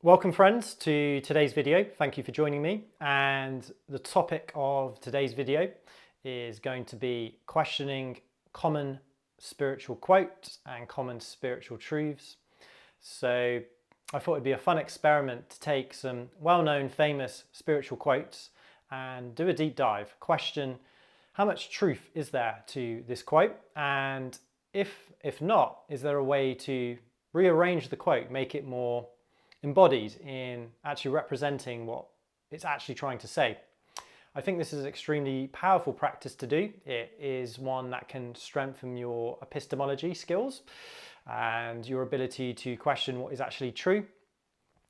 Welcome friends to today's video. Thank you for joining me. And the topic of today's video is going to be questioning common spiritual quotes and common spiritual truths. So I thought it'd be a fun experiment to take some well-known famous spiritual quotes and do a deep dive, question how much truth is there to this quote, and if not, is there a way to rearrange the quote, make it more embodied in actually representing what it's actually trying to say. I think this is an extremely powerful practice to do. It is one that can strengthen your epistemology skills and your ability to question what is actually true,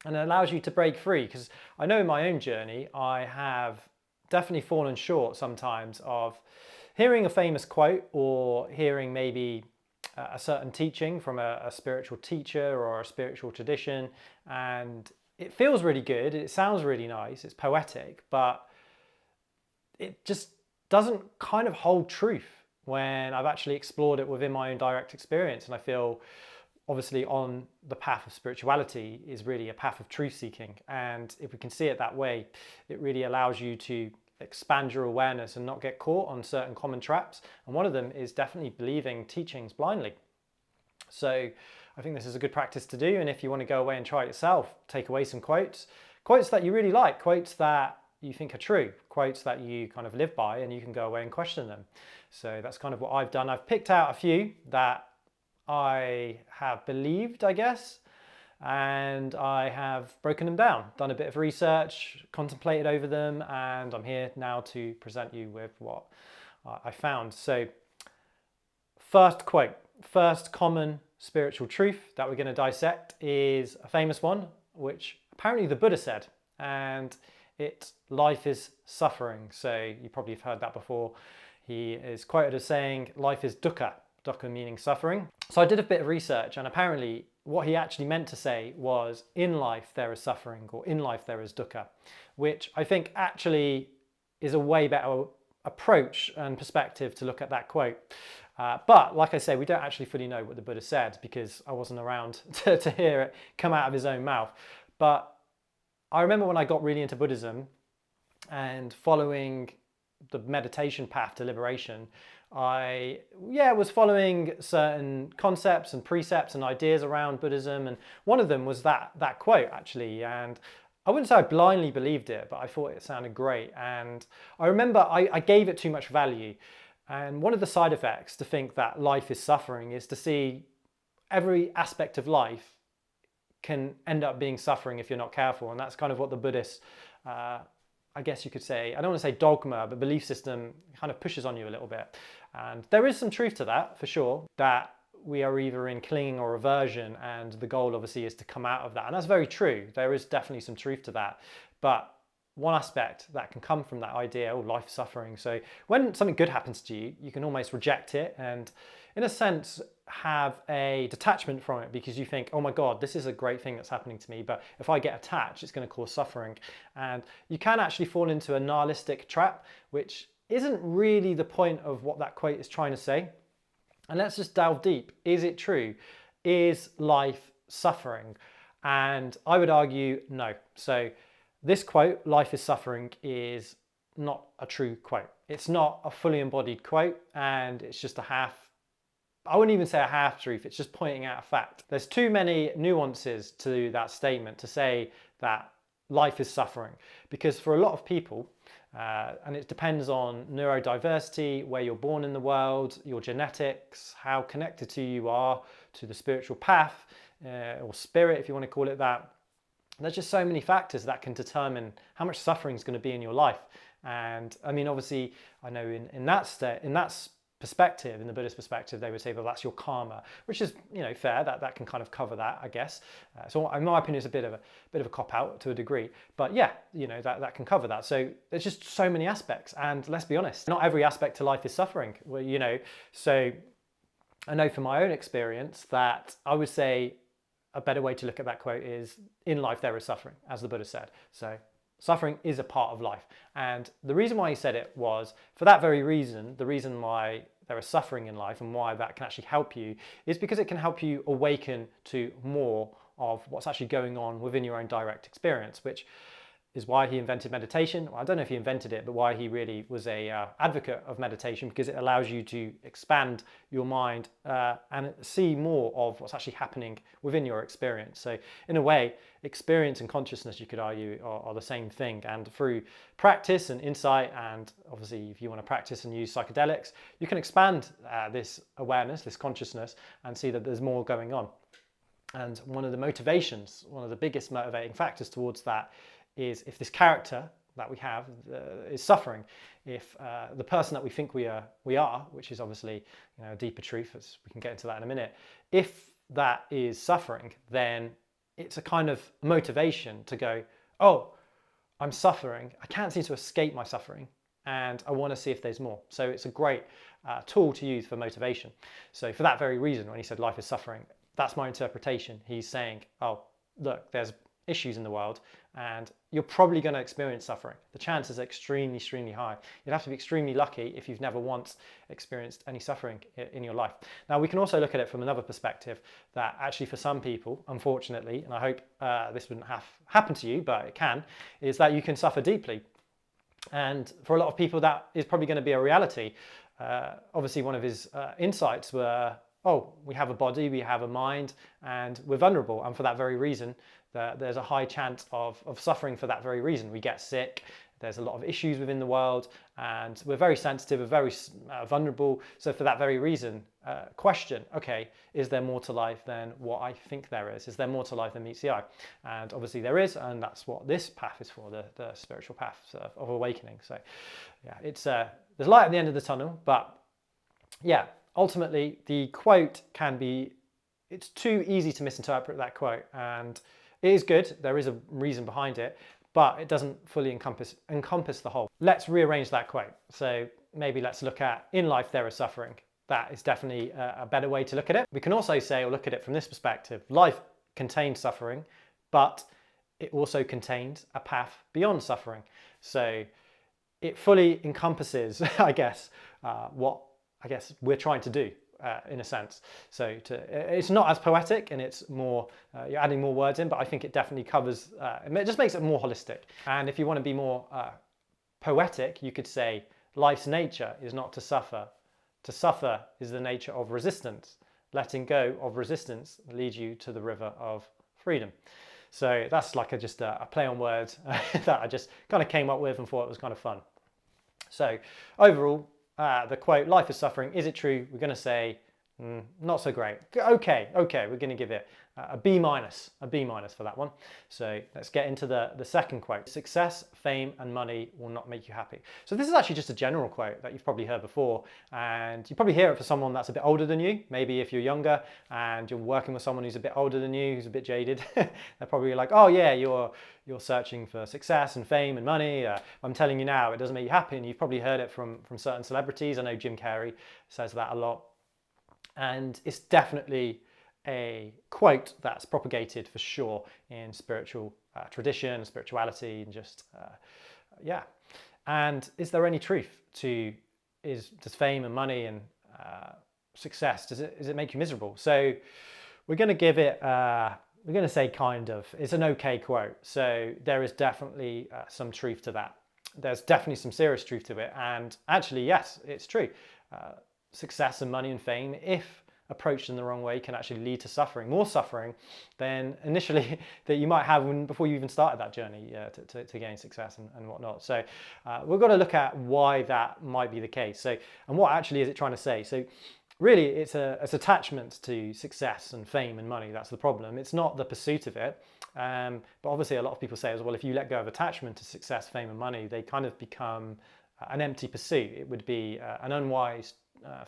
and it allows you to break free, because I know in my own journey I have definitely fallen short sometimes of hearing a famous quote or hearing maybe a certain teaching from a spiritual teacher or a spiritual tradition, and it feels really good, it sounds really nice, it's poetic, but it just doesn't kind of hold truth when I've actually explored it within my own direct experience. And I feel obviously on the path of spirituality is really a path of truth seeking, and if we can see it that way, it really allows you to expand your awareness and not get caught on certain common traps. And one of them is definitely believing teachings blindly. So I think this is a good practice to do. And if you want to go away and try it yourself, take away some quotes that you really like, quotes that you think are true, quotes that you kind of live by, and you can go away and question them. So that's kind of what I've done. I've picked out a few that I have believed, I guess, and I have broken them down, done a bit of research, contemplated over them, and I'm here now to present you with what I found. So first quote, first common spiritual truth that we're going to dissect is a famous one, which apparently the Buddha said, and it's life is suffering. So you probably have heard that before. He is quoted as saying life is dukkha, dukkha meaning suffering. So I did a bit of research, and apparently what he actually meant to say was in life there is suffering, or in life there is dukkha, which I think actually is a way better approach and perspective to look at that quote. But like I say, we don't actually fully know what the Buddha said because I wasn't around to hear it come out of his own mouth. But I remember when I got really into Buddhism and following the meditation path to liberation, I was following certain concepts and precepts and ideas around Buddhism, and one of them was that quote actually. And I wouldn't say I blindly believed it, but I thought it sounded great. And I remember I gave it too much value. And one of the side effects to think that life is suffering is to see every aspect of life can end up being suffering if you're not careful. And that's kind of what the Buddhist, I guess you could say, I don't want to say dogma, but belief system kind of pushes on you a little bit. And there is some truth to that, for sure, that we are either in clinging or aversion, and the goal obviously is to come out of that. And that's very true. There is definitely some truth to that. But one aspect that can come from that idea, oh, life is suffering. So when something good happens to you, you can almost reject it and, in a sense, have a detachment from it, because you think, oh my God, this is a great thing that's happening to me, but if I get attached, it's going to cause suffering. And you can actually fall into a nihilistic trap, which isn't really the point of what that quote is trying to say. And let's just delve deep. Is it true? Is life suffering? And I would argue no. So this quote, life is suffering, is not a true quote. It's not a fully embodied quote, and it's just I wouldn't even say a half truth, it's just pointing out a fact. There's too many nuances to that statement to say that life is suffering, because for a lot of people, and it depends on neurodiversity, where you're born in the world, your genetics, how connected to you are to the spiritual path, or spirit, if you want to call it that. There's just so many factors that can determine how much suffering is going to be in your life. And I mean, obviously, I know in that perspective, in the Buddhist perspective, they would say, well, that's your karma, which is, fair. That can kind of cover that, I guess. So in my opinion, it's a bit of a cop out to a degree, but yeah, that can cover that. So there's just so many aspects, and let's be honest, not every aspect to life is suffering. Well, so I know from my own experience that I would say a better way to look at that quote is, in life there is suffering, as the Buddha said. So suffering is a part of life. And the reason why he said it was for that very reason. The reason why there is suffering in life and why that can actually help you is because it can help you awaken to more of what's actually going on within your own direct experience, which is why he invented meditation. Well, I don't know if he invented it, but why he really was a advocate of meditation, because it allows you to expand your mind and see more of what's actually happening within your experience. So in a way, experience and consciousness, you could argue, are the same thing. And through practice and insight, and obviously if you want to practice and use psychedelics, you can expand this awareness, this consciousness, and see that there's more going on. And one of the motivations, one of the biggest motivating factors towards that is if this character that we have is suffering, if the person that we think we are, which is obviously a deeper truth, as we can get into that in a minute, if that is suffering, then it's a kind of motivation to go, oh, I'm suffering, I can't seem to escape my suffering, and I want to see if there's more. So it's a great tool to use for motivation. So for that very reason, when he said life is suffering, that's my interpretation. He's saying, oh, look, there's issues in the world and you're probably going to experience suffering. The chances are extremely, extremely high. You'd have to be extremely lucky if you've never once experienced any suffering in your life. Now, we can also look at it from another perspective, that actually for some people, unfortunately, and I hope this wouldn't happen to you, but it can, is that you can suffer deeply. And for a lot of people, that is probably going to be a reality. Obviously, one of his insights were, oh, we have a body, we have a mind, and we're vulnerable. And for that very reason, there's a high chance of suffering for that very reason. We get sick, there's a lot of issues within the world, and we're very sensitive, we're very vulnerable. So for that very reason, question, okay, is there more to life than what I think there is? Is there more to life than meets the eye? And obviously there is, and that's what this path is for, the spiritual path of awakening. So yeah, it's there's light at the end of the tunnel, but yeah, ultimately the quote can be, it's too easy to misinterpret that quote, and it is good, there is a reason behind it, but it doesn't fully encompass the whole. Let's rearrange that quote. So maybe let's look at, in life there is suffering. That is definitely a better way to look at it. We can also say, or look at it from this perspective, life contains suffering, but it also contains a path beyond suffering. So it fully encompasses, I guess, what we're trying to do. In a sense. So it's not as poetic, and it's more, you're adding more words in, but I think it definitely covers, it just makes it more holistic. And if you want to be more poetic, you could say life's nature is not to suffer. To suffer is the nature of resistance. Letting go of resistance leads you to the river of freedom. So that's like just a play on words that I just kind of came up with and thought it was kind of fun. So overall, the quote, life is suffering, is it true? We're going to say, not so great. Okay, we're going to give it a B minus for that one. So let's get into the second quote. Success, fame, and money will not make you happy. So this is actually just a general quote that you've probably heard before, and you probably hear it for someone that's a bit older than you. Maybe if you're younger and you're working with someone who's a bit older than you, who's a bit jaded, they're probably like, oh yeah, you're searching for success and fame and money. I'm telling you now, it doesn't make you happy. And you've probably heard it from certain celebrities. I know Jim Carrey says that a lot. And it's definitely a quote that's propagated for sure in spiritual tradition, spirituality, and just, yeah. And is there any truth to, does fame and money and success, does it make you miserable? So we're going to give it, we're going to say kind of, it's an okay quote. So there is definitely some truth to that. There's definitely some serious truth to it. And actually, yes, it's true. Success and money and fame, if approached in the wrong way, can actually lead to suffering, more suffering than initially that you might have before you even started that journey to gain success and whatnot. So we've got to look at why that might be the case. So, and what actually is it trying to say? So really, it's attachment to success and fame and money. That's the problem. It's not the pursuit of it. But obviously a lot of people say as well, if you let go of attachment to success, fame and money, they kind of become an empty pursuit. It would be an unwise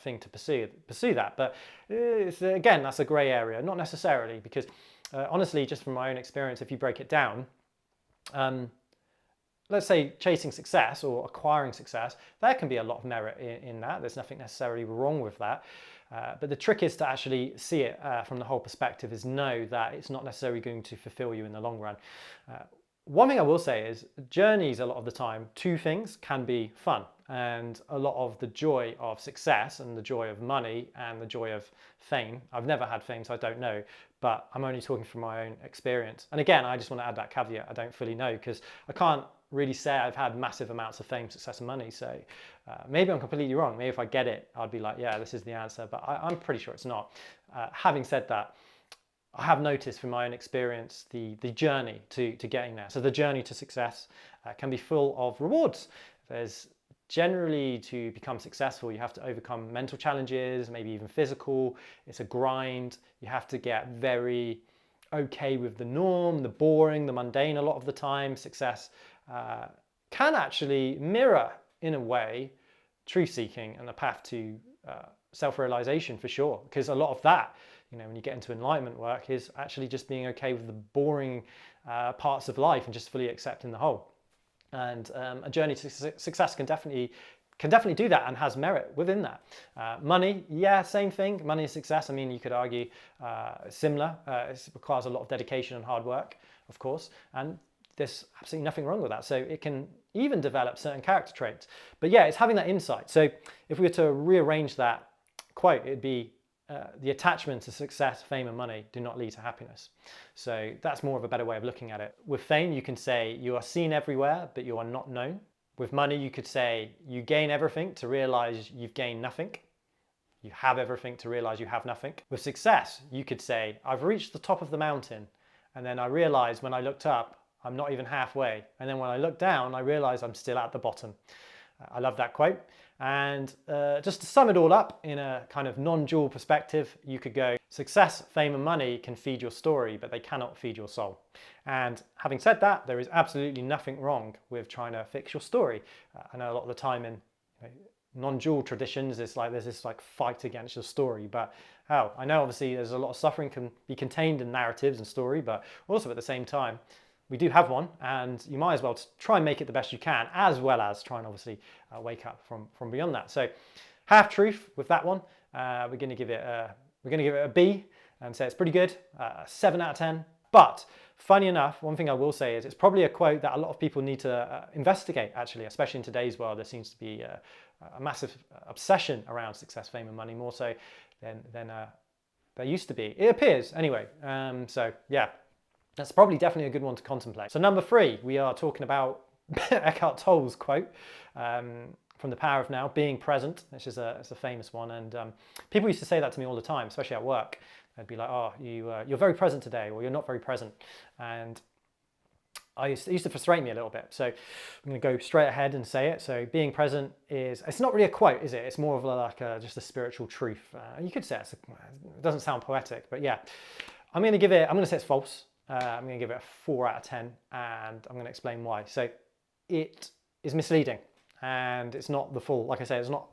thing to pursue that. But again, that's a grey area. Not necessarily, because honestly, just from my own experience, if you break it down, let's say chasing success or acquiring success, there can be a lot of merit in that. There's nothing necessarily wrong with that. But the trick is to actually see it from the whole perspective, is know that it's not necessarily going to fulfill you in the long run. One thing I will say is journeys a lot of the time to things can be fun, and a lot of the joy of success and the joy of money and the joy of fame, I've never had fame so I don't know, but I'm only talking from my own experience. And again, I just want to add that caveat. I don't fully know because I can't really say I've had massive amounts of fame, success, and money. So maybe I'm completely wrong. Maybe if I get it, I'd be like, yeah, this is the answer. But I'm pretty sure it's not. Having said that, I have noticed from my own experience the journey to getting there. So the journey to success can be full of rewards. There's generally, to become successful, you have to overcome mental challenges, maybe even physical. It's a grind. You have to get very okay with the norm, the boring, the mundane. A lot of the time, success can actually mirror, in a way, truth-seeking and the path to self-realization, for sure. Because a lot of that, when you get into enlightenment work, is actually just being okay with the boring parts of life and just fully accepting the whole. And a journey to success can definitely do that and has merit within that. Money, yeah, same thing. Money is success. I mean, you could argue similar. It requires a lot of dedication and hard work, of course, and there's absolutely nothing wrong with that. So it can even develop certain character traits. But yeah, it's having that insight. So if we were to rearrange that quote, it'd be the attachment to success, fame, and money do not lead to happiness. So that's more of a better way of looking at it. With fame, you can say you are seen everywhere, but you are not known. With money, you could say you gain everything to realize you've gained nothing. You have everything to realize you have nothing. With success, you could say, I've reached the top of the mountain, and then I realized when I looked up, I'm not even halfway. And then when I look down, I realize I'm still at the bottom. I love that quote. And just to sum it all up in a kind of non-dual perspective, you could go, success, fame, and money can feed your story, but they cannot feed your soul. And having said that, there is absolutely nothing wrong with trying to fix your story. I know a lot of the time in non-dual traditions, there's this fight against your story. But hell, I know obviously there's a lot of suffering can be contained in narratives and story, but also at the same time, we do have one, and you might as well try and make it the best you can, as well as try and obviously wake up from beyond that. So, half truth with that one. We're going to give it a B and say it's pretty good, 7 out of 10. But funny enough, one thing I will say is it's probably a quote that a lot of people need to investigate. Actually, especially in today's world, there seems to be a massive obsession around success, fame, and money, more so than there used to be. It appears anyway. So yeah. That's probably definitely a good one to contemplate. So number 3, we are talking about Eckhart Tolle's quote from The Power of Now, being present. This is a famous one, and people used to say that to me all the time, especially at work. They'd be like, "Oh, you're very present today," or "You're not very present," and it used to frustrate me a little bit. So I'm going to go straight ahead and say it. So being present it's not really a quote, is it? It's more of just a spiritual truth. You could say it doesn't sound poetic, but yeah, I'm going to say it's false. I'm going to give it a 4 out of 10, and I'm going to explain why. So it is misleading, and it's not the full, like I say, it's not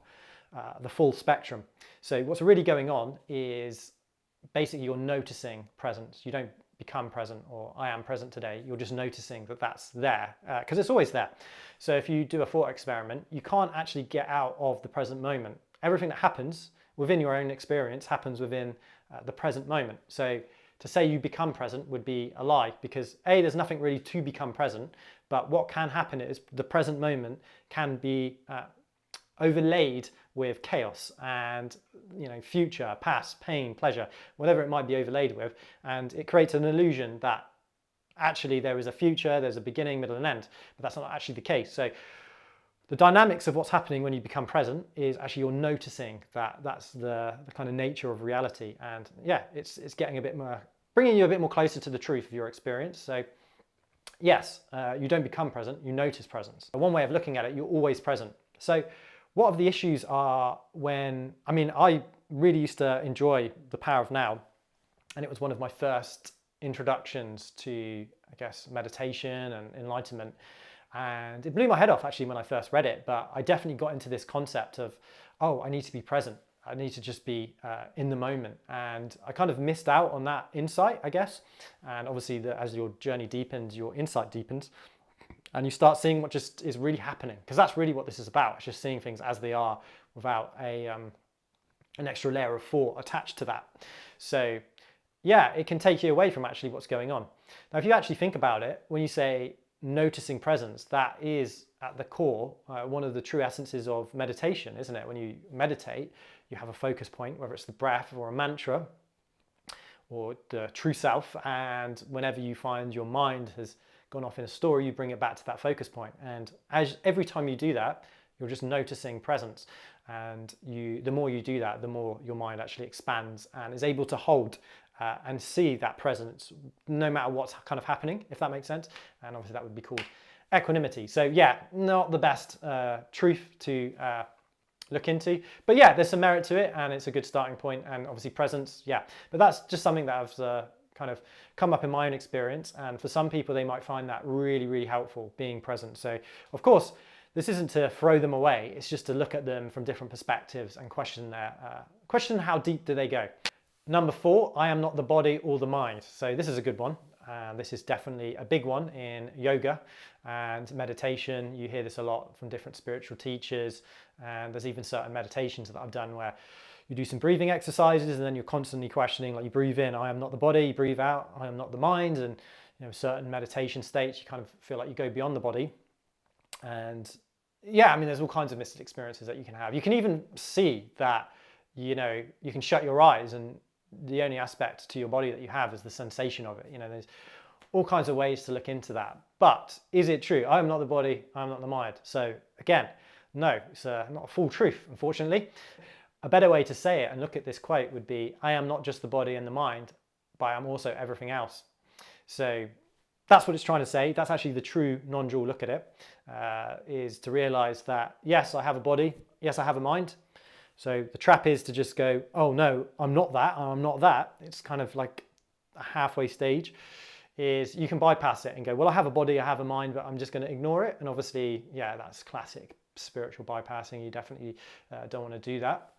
the full spectrum. So what's really going on is basically you're noticing presence. You don't become present, or I am present today. You're just noticing that that's there, because it's always there. So if you do a thought experiment, you can't actually get out of the present moment. Everything that happens within your own experience happens within the present moment. So to say you become present would be a lie, because A, there's nothing really to become present, but what can happen is the present moment can be overlaid with chaos and future, past, pain, pleasure, whatever it might be overlaid with, and it creates an illusion that actually there is a future, there's a beginning, middle, and end, but that's not actually the case. So the dynamics of what's happening when you become present is actually you're noticing that that's the kind of nature of reality. And yeah, it's getting a bit more, bringing you a bit more closer to the truth of your experience. So yes, you don't become present, you notice presence. One way of looking at it, you're always present. So what of the issues are I really used to enjoy The Power of Now, and it was one of my first introductions to, I guess, meditation and enlightenment. And it blew my head off actually when I first read it, but I definitely got into this concept of, oh, I need to be present. I need to just be in the moment. And I kind of missed out on that insight, I guess. And obviously as your journey deepens, your insight deepens, and you start seeing what just is really happening. Because that's really what this is about. It's just seeing things as they are without an extra layer of thought attached to that. So yeah, it can take you away from actually what's going on. Now, if you actually think about it, when you say noticing presence, that is at the core one of the true essences of meditation, isn't it? When you meditate, you have a focus point, whether it's the breath or a mantra, or the true self, and whenever you find your mind has gone off in a story, you bring it back to that focus point. And every time you do that, you're just noticing presence. And the more you do that, the more your mind actually expands and is able to hold and see that presence no matter what's kind of happening, if that makes sense. And obviously that would be called equanimity. So yeah, not the best truth to look into, but yeah, there's some merit to it, and it's a good starting point. And obviously presence, yeah, but that's just something that I've kind of come up in my own experience, and for some people they might find that really helpful, being present. So of course this isn't to throw them away, it's just to look at them from different perspectives and question how deep do they go. Number 4, I am not the body or the mind. So this is a good one. This is definitely a big one in yoga and meditation. You hear this a lot from different spiritual teachers, and there's even certain meditations that I've done where you do some breathing exercises and then you're constantly questioning, like you breathe in, I am not the body, you breathe out, I am not the mind, and certain meditation states you kind of feel like you go beyond the body. And yeah, I mean, there's all kinds of mystic experiences that you can have. You can even see that, you can shut your eyes and the only aspect to your body that you have is the sensation of it. There's all kinds of ways to look into that. But is it true? I am not the body, I am not the mind. So again, no, it's not a full truth, unfortunately. A better way to say it and look at this quote would be, I am not just the body and the mind, but I am also everything else. So that's what it's trying to say. That's actually the true non-dual look at it, is to realize that, yes, I have a body, yes, I have a mind. So the trap is to just go, oh no, I'm not that, I'm not that. It's kind of like a halfway stage, is you can bypass it and go, well, I have a body, I have a mind, but I'm just going to ignore it. And obviously, yeah, that's classic spiritual bypassing. You definitely don't want to do that.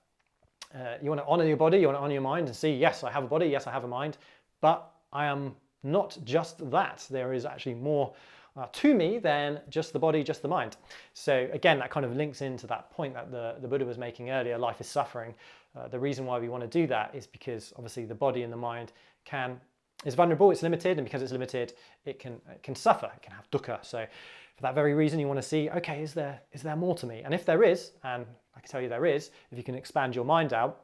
You want to honor your body, you want to honor your mind and see, yes, I have a body, yes, I have a mind, but I am not just that. There is actually more to me than just the body, just the mind. So again, that kind of links into that point that the Buddha was making earlier, life is suffering. The reason why we want to do that is because obviously the body and the mind is vulnerable, it's limited, and because it's limited, it can suffer, it can have dukkha. So for that very reason, you want to see, okay, is there more to me? And if there is, and I can tell you there is, if you can expand your mind out,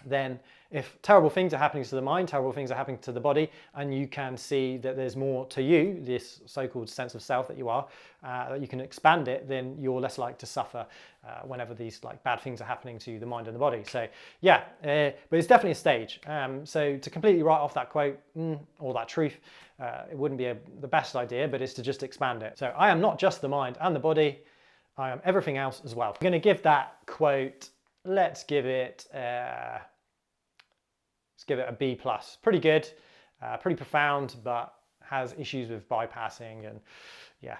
then if terrible things are happening to the mind, terrible things are happening to the body, and you can see that there's more to you, this so-called sense of self that you are, that you can expand it, then you're less likely to suffer whenever these like bad things are happening to the mind and the body. So yeah, but it's definitely a stage. So to completely write off that quote or that truth, it wouldn't be the best idea, but it's to just expand it. So I am not just the mind and the body, I am everything else as well. I'm going to give that quote, let's give it a B+. Pretty good, pretty profound, but has issues with bypassing, and yeah,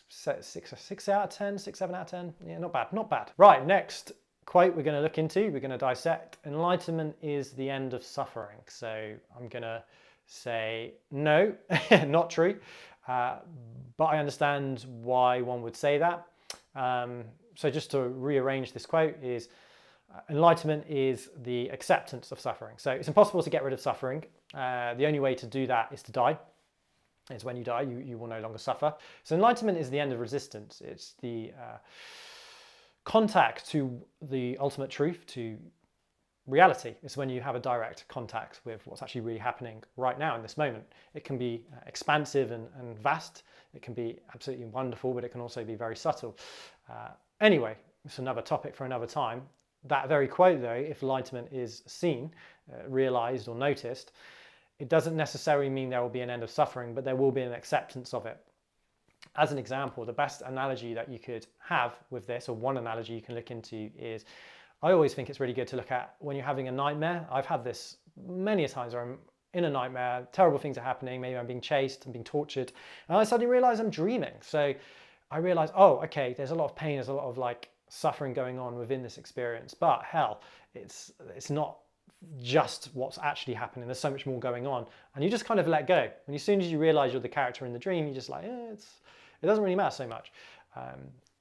6 out of 10, 6, 7 out of 10. Yeah, not bad, not bad. Right, next quote we're going to look into, we're going to dissect. Enlightenment is the end of suffering. So I'm going to say no, not true, but I understand why one would say that. So just to rearrange this quote is, enlightenment is the acceptance of suffering. So it's impossible to get rid of suffering. The only way to do that is to die. It's when you die, you will no longer suffer. So enlightenment is the end of resistance. It's the contact to the ultimate truth, to reality. It's when you have a direct contact with what's actually really happening right now in this moment. It can be expansive and vast. It can be absolutely wonderful, but it can also be very subtle. Anyway, it's another topic for another time. That very quote though, if enlightenment is seen, realized or noticed, it doesn't necessarily mean there will be an end of suffering, but there will be an acceptance of it. As an example, the best analogy that you could have with this, or one analogy you can look into, is I always think it's really good to look at when you're having a nightmare. I've had this many a times where I'm in a nightmare, terrible things are happening, maybe I'm being chased, I'm being tortured, and I suddenly realize I'm dreaming. So I realize, oh, okay, there's a lot of pain, there's a lot of like suffering going on within this experience, but hell, it's not just what's actually happening. There's so much more going on, and you just kind of let go. And as soon as you realize you're the character in the dream, you're just like, it doesn't really matter so much.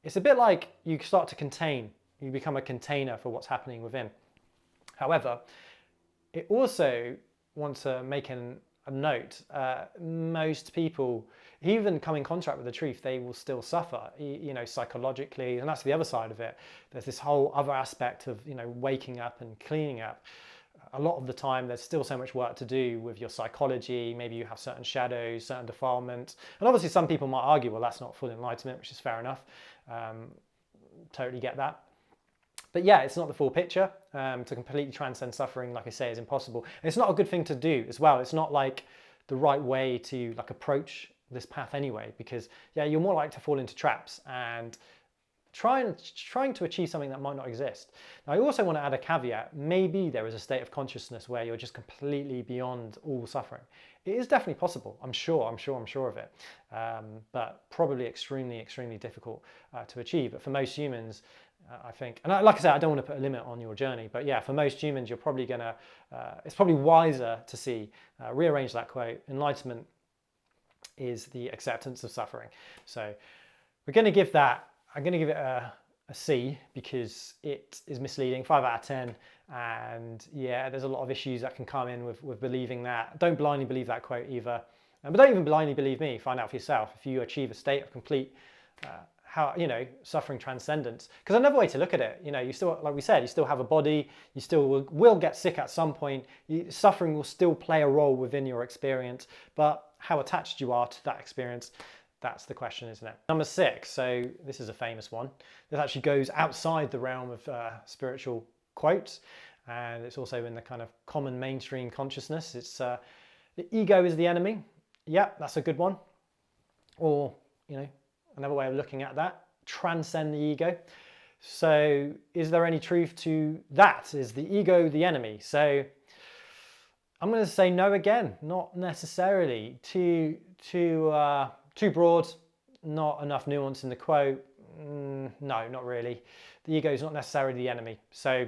It's a bit like you start to contain. You become a container for what's happening within. However, it also wants to make a note. Most people, even come in contact with the truth, they will still suffer, psychologically, and that's the other side of it. There's this whole other aspect of, waking up and cleaning up. a lot of the time there's still so much work to do with your psychology. Maybe you have certain shadows, certain defilements, and obviously some people might argue, well, that's not full enlightenment, which is fair enough. Totally get that. But yeah, it's not the full picture. To completely transcend suffering, like I say, is impossible. And it's not a good thing to do as well. It's not like the right way to like approach this path anyway, because yeah, you're more likely to fall into traps and trying to achieve something that might not exist. Now, I also want to add a caveat. Maybe there is a state of consciousness where you're just completely beyond all suffering. It is definitely possible. I'm sure of it. But probably extremely difficult to achieve. But for most humans, I think, and like I said, I don't want to put a limit on your journey, but yeah, for most humans, you're probably gonna, it's probably wiser to see, rearrange that quote, enlightenment is the acceptance of suffering. So we're going to give that, I'm going to give it a C, because it is misleading, 5 out of 10. And yeah, there's a lot of issues that can come in with believing that. Don't blindly believe that quote either. But don't even blindly believe me. Find out for yourself if you achieve a state of complete, suffering transcendence. Because another way to look at it, you still, like we said, you still have a body, you still will get sick at some point. Suffering will still play a role within your experience, but how attached you are to that experience, that's the question, isn't it? Number 6, so this is a famous one. This actually goes outside the realm of spiritual quotes, and it's also in the kind of common mainstream consciousness. It's the ego is the enemy. Yeah, that's a good one. Or, another way of looking at that, transcend the ego. So is there any truth to that? Is the ego the enemy? So I'm going to say no again, not necessarily. Too broad, not enough nuance in the quote. No, not really. The ego is not necessarily the enemy. So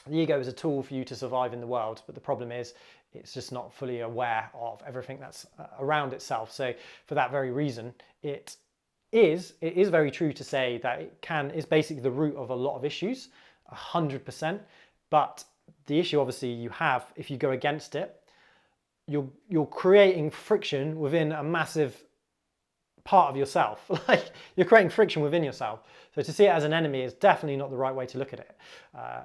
the ego is a tool for you to survive in the world, but the problem is it's just not fully aware of everything that's around itself. So for that very reason, it is very true to say that is basically the root of a lot of issues, 100%. But the issue obviously you have, if you go against it, you're creating friction within a massive part of yourself. Like, you're creating friction within yourself. So to see it as an enemy is definitely not the right way to look at it.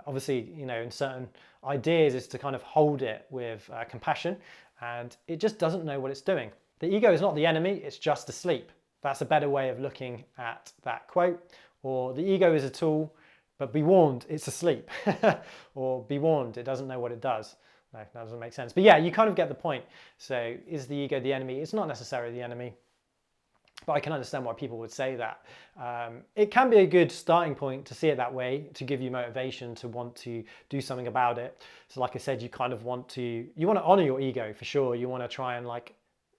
Obviously, in certain ideas is to kind of hold it with compassion, and it just doesn't know what it's doing. The ego is not the enemy, it's just asleep. That's a better way of looking at that quote. Or the ego is a tool, but be warned, it's asleep. Or be warned, it doesn't know what it does. No, that doesn't make sense. But yeah, you kind of get the point. So is the ego the enemy? It's not necessarily the enemy, but I can understand why people would say that. It can be a good starting point to see it that way, to give you motivation to want to do something about it. So like I said, you kind of want to honor your ego for sure. You want to try and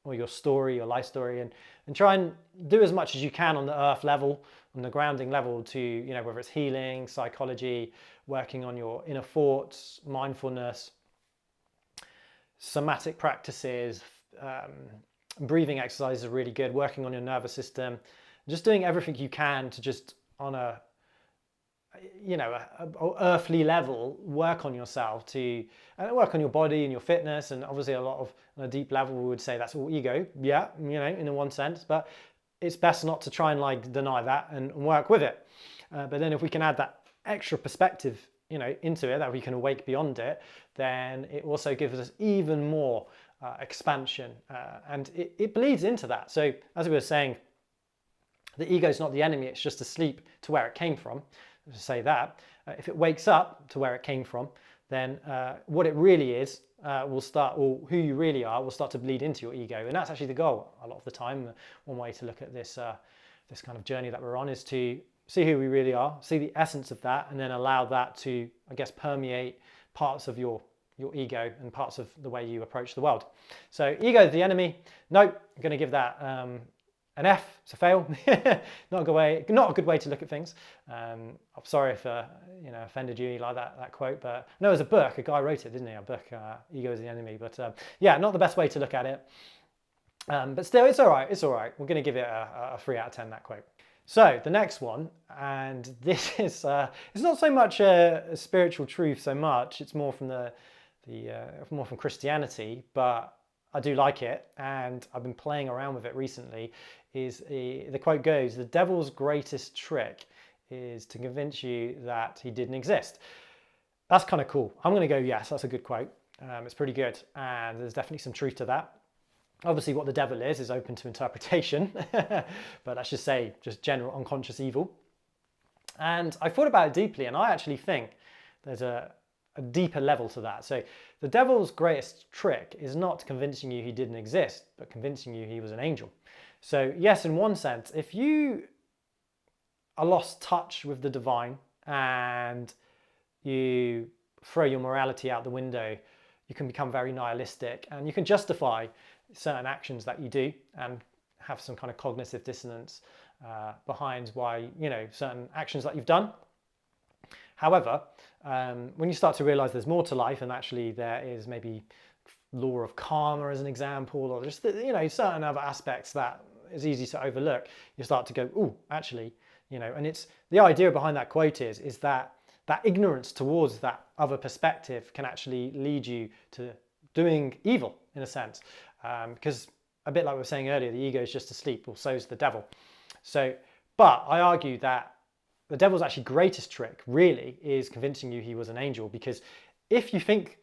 or your story, your life story, and try and do as much as you can on the earth level, on the grounding level to, whether it's healing, psychology, working on your inner thoughts, mindfulness, somatic practices, breathing exercises are really good, working on your nervous system, just doing everything you can to just on a earthly level work on yourself, to work on your body and your fitness. And obviously a lot of, on a deep level, we would say that's all ego, yeah, in a one sense, but it's best not to try and deny that and work with it. But then if we can add that extra perspective into it, that we can awake beyond it, then it also gives us even more expansion, and it bleeds into that. So as we were saying, the ego is not the enemy, it's just asleep to where it came from. To say that, if it wakes up to where it came from, then what it really is will start, or who you really are, will start to bleed into your ego. And that's actually the goal a lot of the time. One way to look at this this kind of journey that we're on is to see who we really are, see the essence of that, and then allow that to, I guess, permeate parts of your ego and parts of the way you approach the world. So ego is the enemy. Nope, I'm going to give that an F. It's a fail. Not a good way to look at things. I'm sorry if offended you like that quote, but no, it was a book. A guy wrote it, didn't he? A book, Ego is the Enemy. But yeah, not the best way to look at it. But still, it's all right. It's all right. We're going to give it a 3 out of 10, that quote. So the next one, and this is it's not so much a spiritual truth so much. It's more from more from Christianity, but I do like it, and I've been playing around with it recently. The quote goes, "The devil's greatest trick is to convince you that he didn't exist." That's kind of cool. I'm going to go, yes, that's a good quote. It's pretty good. And there's definitely some truth to that. Obviously, what the devil is open to interpretation, but let's just say just general unconscious evil. And I thought about it deeply, and I actually think there's a deeper level to that. So the devil's greatest trick is not convincing you he didn't exist, but convincing you he was an angel. So yes, in one sense, if you are lost touch with the divine and you throw your morality out the window, you can become very nihilistic and you can justify certain actions that you do and have some kind of cognitive dissonance behind why, certain actions that you've done. However, when you start to realize there's more to life and actually there is maybe law of karma as an example, or just, certain other aspects that is easy to overlook, you start to go, oh, actually, and it's the idea behind that quote is that ignorance towards that other perspective can actually lead you to doing evil in a sense. Because a bit like we were saying earlier, the ego is just asleep, or so is the devil. So, but I argue that the devil's actually greatest trick really is convincing you he was an angel, because if you think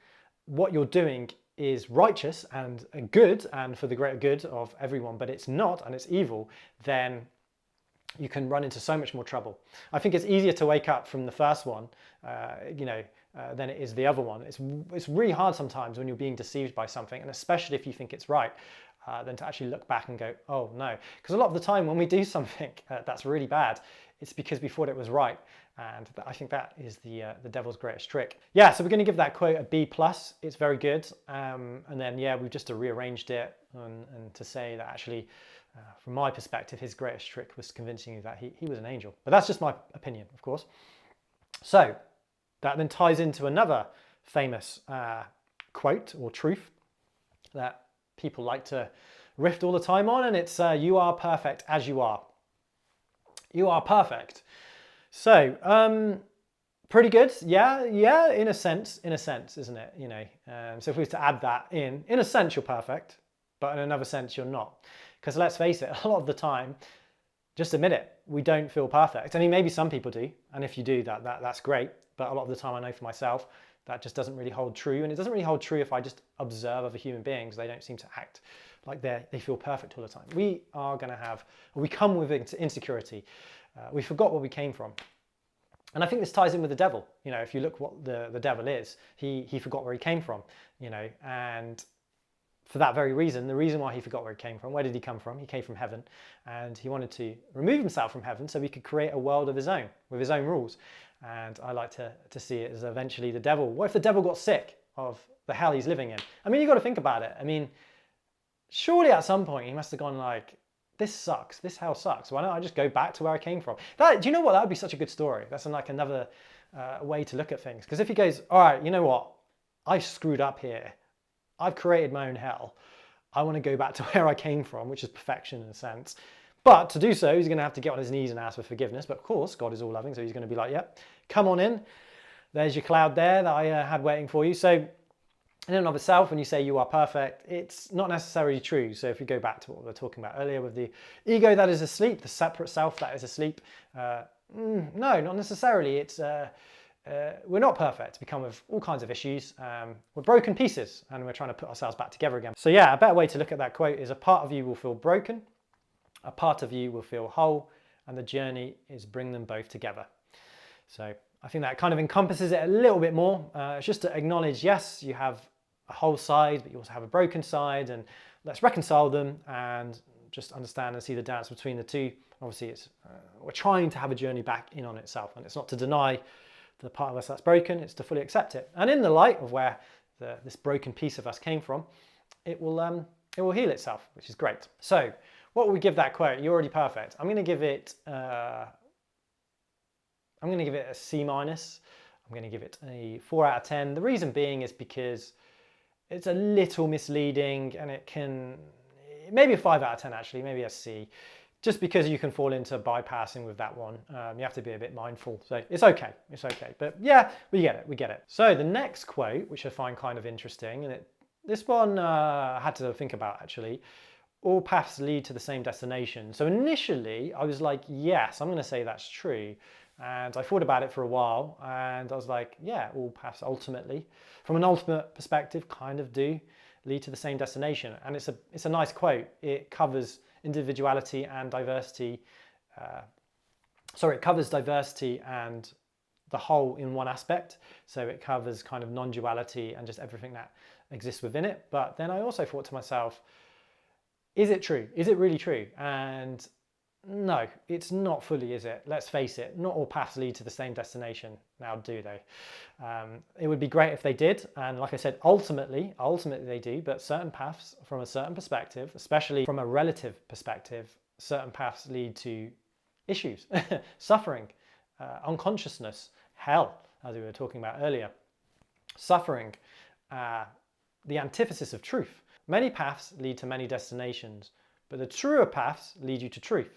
what you're doing is righteous and good and for the greater good of everyone, but it's not and it's evil, then you can run into so much more trouble. I think it's easier to wake up from the first one, than it is the other one. It's really hard sometimes when you're being deceived by something, and especially if you think it's right, than to actually look back and go, oh no. Because a lot of the time when we do something that's really bad, it's because we thought it was right. And I think that is the devil's greatest trick. Yeah, so we're going to give that quote a B+. It's very good. And then, yeah, we've just rearranged it and to say that actually, from my perspective, his greatest trick was convincing you that he was an angel. But that's just my opinion, of course. So that then ties into another famous quote or truth that people like to riff all the time on, and it's you are perfect as you are. You are perfect. So pretty good. Yeah, in a sense, isn't it? So if we were to add that in a sense you're perfect, but in another sense you're not. Because let's face it, a lot of the time, just admit it, we don't feel perfect. I mean, maybe some people do, and if you do, that's great. But a lot of the time, I know for myself, that just doesn't really hold true. And it doesn't really hold true if I just observe other human beings. They don't seem to act like they feel perfect all the time. We come with insecurity. We forgot where we came from. And I think this ties in with the devil. If you look what the devil is, he forgot where he came from, and for that very reason, the reason why he forgot where he came from, where did he come from? He came from heaven, and he wanted to remove himself from heaven so he could create a world of his own, with his own rules. And I like to see it as eventually the devil. What if the devil got sick of the hell he's living in? I mean, you've got to think about it. I mean, surely at some point he must have gone like, this sucks, this hell sucks. Why don't I just go back to where I came from? Do you know what? That would be such a good story. That's like another way to look at things. Because if he goes, all right, you know what? I screwed up here. I've created my own hell. I want to go back to where I came from, which is perfection in a sense. But to do so, he's going to have to get on his knees and ask for forgiveness. But of course, God is all loving, so he's going to be like, yep, come on in. There's your cloud there that I had waiting for you. So in and of itself, when you say you are perfect, it's not necessarily true. So if you go back to what we were talking about earlier with the ego that is asleep, the separate self that is asleep, no, not necessarily. It's we're not perfect. We come with all kinds of issues. We're broken pieces, and we're trying to put ourselves back together again. So yeah, a better way to look at that quote is a part of you will feel broken, a part of you will feel whole, and the journey is bring them both together. So I think that kind of encompasses it a little bit more. It's just to acknowledge, yes, you have a whole side, but you also have a broken side, and let's reconcile them and just understand and see the dance between the two. Obviously, it's we're trying to have a journey back in on itself, and it's not to deny the part of us that's broken, it's to fully accept it. And in the light of where this broken piece of us came from, it will heal itself, which is great. So what will we give that quote? You're already perfect. I'm going to give it a C-. I'm going to give it a 4 out of 10. The reason being is because it's a little misleading, and maybe a 5 out of 10 actually, maybe a C. Just because you can fall into bypassing with that one. You have to be a bit mindful. So it's okay. But yeah, we get it. So the next quote, which I find kind of interesting, and this one I had to think about actually. All paths lead to the same destination. So initially I was like, yes, I'm going to say that's true. And I thought about it for a while, and I was like, yeah, all paths ultimately, from an ultimate perspective, kind of do lead to the same destination. And it's a nice quote. It covers individuality and diversity. It covers diversity and the whole in one aspect. So it covers kind of non-duality and just everything that exists within it. But then I also thought to myself, is it true? Is it really true? And no, it's not fully, is it? Let's face it, not all paths lead to the same destination. Now, do they? It would be great if they did. And like I said, ultimately they do, but certain paths from a certain perspective, especially from a relative perspective, certain paths lead to issues, suffering, unconsciousness, hell, as we were talking about earlier, suffering, the antithesis of truth. Many paths lead to many destinations, but the truer paths lead you to truth.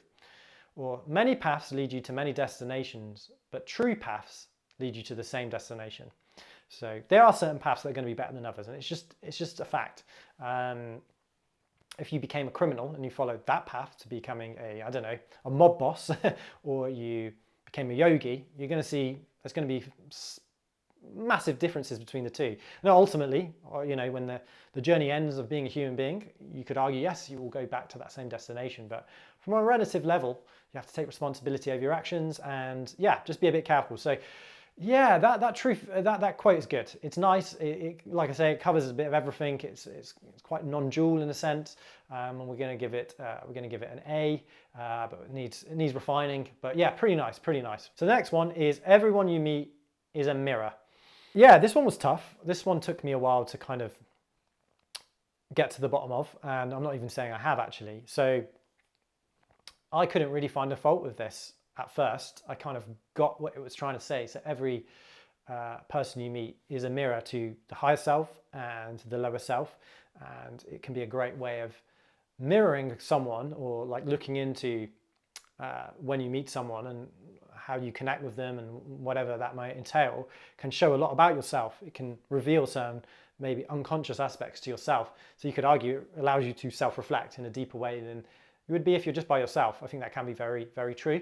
Or many paths lead you to many destinations, but true paths lead you to the same destination. So there are certain paths that are going to be better than others, and it's just a fact. If you became a criminal and you followed that path to becoming a mob boss, or you became a yogi, you're going to see there's going to be massive differences between the two. Now, ultimately, when the journey ends of being a human being, you could argue, yes, you will go back to that same destination. But from a relative level, you have to take responsibility over your actions and, yeah, just be a bit careful. So, yeah, that quote is good. It's nice. Like I say, it covers a bit of everything. It's quite non-dual in a sense, and we're going to give it an A, but it needs refining. But yeah, pretty nice. So the next one is everyone you meet is a mirror. Yeah, this one was tough. This one took me a while to kind of get to the bottom of, and I'm not even saying I have actually. So I couldn't really find a fault with this at first. I kind of got what it was trying to say. So every person you meet is a mirror to the higher self and the lower self, and it can be a great way of mirroring someone, or like looking into when you meet someone and how you connect with them and whatever that might entail, can show a lot about yourself. It can reveal certain maybe unconscious aspects to yourself. So you could argue it allows you to self-reflect in a deeper way than you would be if you're just by yourself. I think that can be very, very true.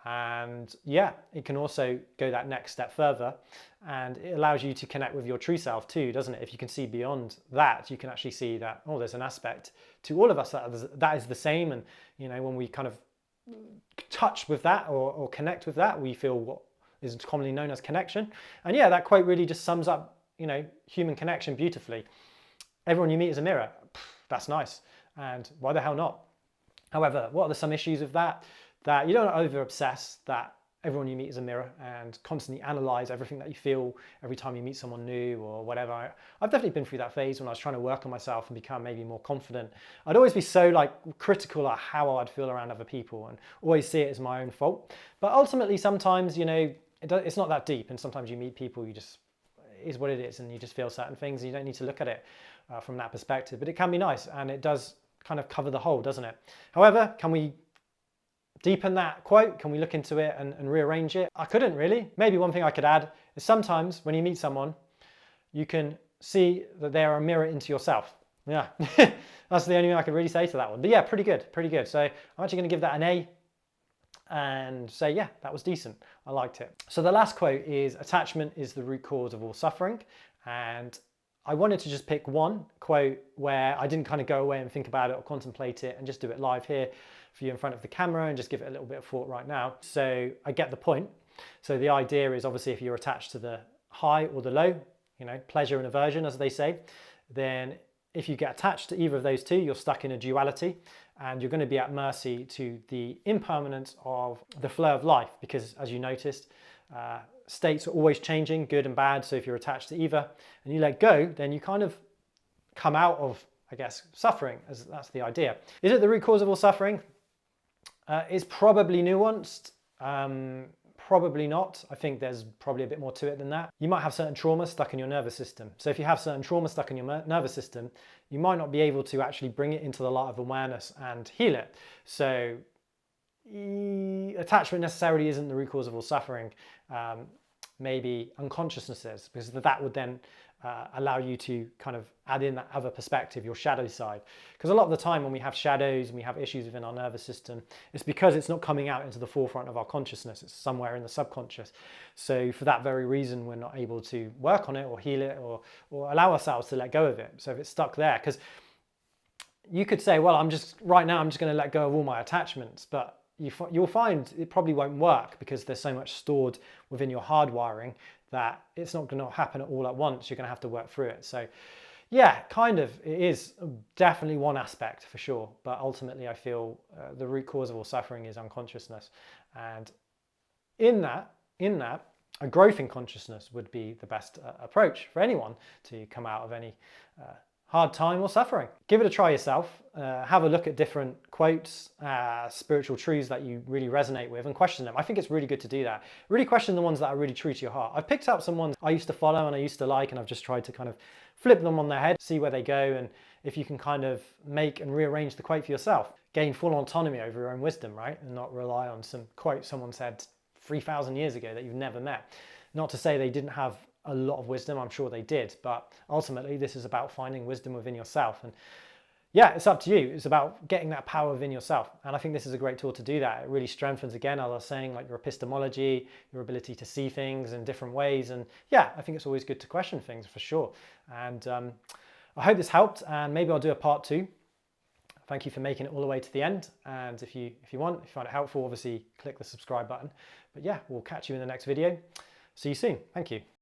And yeah, it can also go that next step further, and it allows you to connect with your true self too, doesn't it? If you can see beyond that, you can actually see that, oh, there's an aspect to all of us that is the same. And when we kind of touch with that or connect with that, we feel what is commonly known as connection. And yeah, that quote really just sums up human connection beautifully. Everyone you meet is a mirror. That's nice, and why the hell not? However, what are some issues of that you don't over obsess that everyone you meet is a mirror and constantly analyze everything that you feel every time you meet someone new or whatever. I've definitely been through that phase when I was trying to work on myself and become maybe more confident. I'd always be so critical at how I'd feel around other people and always see it as my own fault. But ultimately, sometimes, it's not that deep, and sometimes you meet people, it is what it is, and you just feel certain things and you don't need to look at it from that perspective. But it can be nice, and it does kind of cover the whole, doesn't it? However, can we deepen that quote? Can we look into it and rearrange it? I couldn't really. Maybe one thing I could add is sometimes when you meet someone, you can see that they're a mirror into yourself. Yeah, that's the only thing I could really say to that one. But yeah, pretty good. So I'm actually going to give that an A and say, yeah, that was decent. I liked it. So the last quote is, attachment is the root cause of all suffering. And I wanted to just pick one quote where I didn't kind of go away and think about it or contemplate it and just do it live here for you in front of the camera and just give it a little bit of thought right now. So I get the point. So the idea is, obviously, if you're attached to the high or the low, pleasure and aversion, as they say, then if you get attached to either of those two, you're stuck in a duality, and you're going to be at mercy to the impermanence of the flow of life, because as you noticed, states are always changing, good and bad. So if you're attached to either and you let go, then you kind of come out of, I guess, suffering, as that's the idea. Is it the root cause of all suffering? It's probably nuanced. Probably not. I think there's probably a bit more to it than that. You might have certain trauma stuck in your nervous system. So if you have certain trauma stuck in your nervous system, you might not be able to actually bring it into the light of awareness and heal it. So attachment necessarily isn't the root cause of all suffering. Maybe unconsciousness is, because that would then allow you to kind of add in that other perspective, your shadow side. Because a lot of the time when we have shadows and we have issues within our nervous system, it's because it's not coming out into the forefront of our consciousness. It's somewhere in the subconscious. So for that very reason, we're not able to work on it or heal it or allow ourselves to let go of it. So if it's stuck there, because you could say, well, right now I'm just going to let go of all my attachments, but you'll find it probably won't work because there's so much stored within your hardwiring that it's not going to happen all at once. You're going to have to work through it. So yeah, kind of, it is definitely one aspect for sure. But ultimately, I feel the root cause of all suffering is unconsciousness. And in that, a growth in consciousness would be the best approach for anyone to come out of any hard time or suffering. Give it a try yourself. Have a look at different quotes, spiritual truths that you really resonate with and question them. I think it's really good to do that. Really question the ones that are really true to your heart. I've picked out some ones I used to follow and I used to like, and I've just tried to kind of flip them on their head, see where they go, and if you can kind of make and rearrange the quote for yourself. Gain full autonomy over your own wisdom, right? And not rely on some quote someone said 3,000 years ago that you've never met. Not to say they didn't have a lot of wisdom, I'm sure they did, but ultimately this is about finding wisdom within yourself. And yeah, it's up to you. It's about getting that power within yourself. And I think this is a great tool to do that. It really strengthens, again, as I was saying, like your epistemology, your ability to see things in different ways. And yeah, I think it's always good to question things for sure. And I hope this helped, and maybe I'll do a part 2. Thank you for making it all the way to the end. And if you find it helpful, obviously click the subscribe button. But yeah, we'll catch you in the next video. See you soon. Thank you.